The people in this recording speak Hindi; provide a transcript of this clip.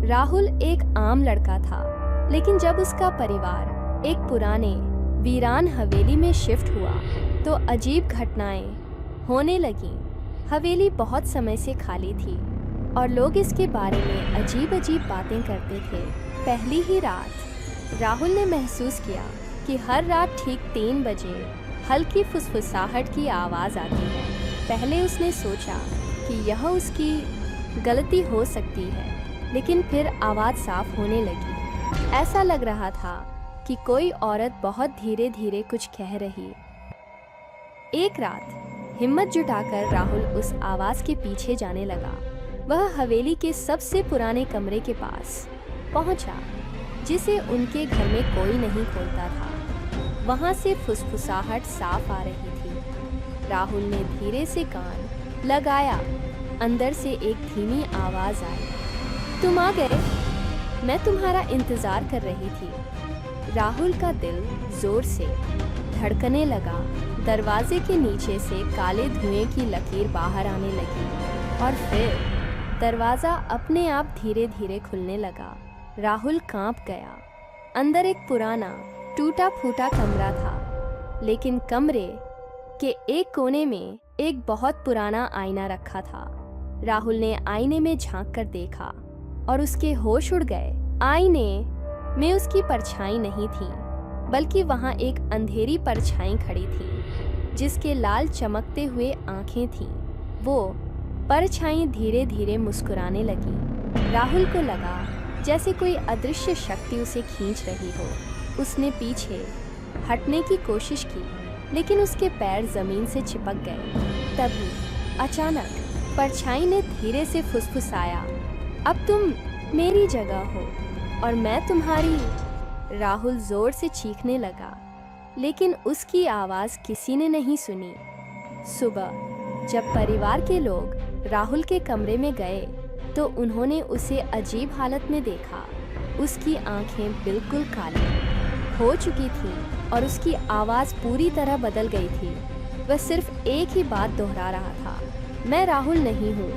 राहुल एक आम लड़का था, लेकिन जब उसका परिवार एक पुराने वीरान हवेली में शिफ्ट हुआ तो अजीब घटनाएं होने लगीं। हवेली बहुत समय से खाली थी और लोग इसके बारे में अजीब अजीब बातें करते थे। पहली ही रात राहुल ने महसूस किया कि हर रात ठीक 3 बजे हल्की फुसफुसाहट की आवाज़ आती है। पहले उसने सोचा कि यह उसकी गलती हो सकती है, लेकिन फिर आवाज़ साफ होने लगी। ऐसा लग रहा था कि कोई औरत बहुत धीरे धीरे कुछ कह रही। एक रात हिम्मत जुटाकर राहुल उस आवाज़ के पीछे जाने लगा। वह हवेली के सबसे पुराने कमरे के पास पहुंचा, जिसे उनके घर में कोई नहीं खोलता था। वहां से फुसफुसाहट साफ आ रही थी। राहुल ने धीरे से कान लगाया। अंदर से एक धीमी आवाज़ आई, तुम आ गए, मैं तुम्हारा इंतज़ार कर रही थी। राहुल का दिल ज़ोर से धड़कने लगा। दरवाजे के नीचे से काले धुएं की लकीर बाहर आने लगी और फिर दरवाज़ा अपने आप धीरे धीरे खुलने लगा। राहुल कांप गया। अंदर एक पुराना टूटा फूटा कमरा था, लेकिन कमरे के एक कोने में एक बहुत पुराना आईना रखा था। राहुल ने आईने में झांक कर देखा और उसके होश उड़ गए। आईने में उसकी परछाई नहीं थी, बल्कि वहां एक अंधेरी परछाई खड़ी थी, जिसके लाल चमकते हुए आंखें थीं। वो परछाई धीरे धीरे मुस्कुराने लगी। राहुल को लगा जैसे कोई अदृश्य शक्ति उसे खींच रही हो। उसने पीछे हटने की कोशिश की, लेकिन उसके पैर जमीन से चिपक गए। तभी अचानक परछाई ने धीरे से फुसफुसाया, अब तुम मेरी जगह हो और मैं तुम्हारी। राहुल जोर से चीखने लगा, लेकिन उसकी आवाज़ किसी ने नहीं सुनी। सुबह जब परिवार के लोग राहुल के कमरे में गए तो उन्होंने उसे अजीब हालत में देखा। उसकी आंखें बिल्कुल काली हो चुकी थीं और उसकी आवाज़ पूरी तरह बदल गई थी। वह सिर्फ एक ही बात दोहरा रहा था, मैं राहुल नहीं हूँ,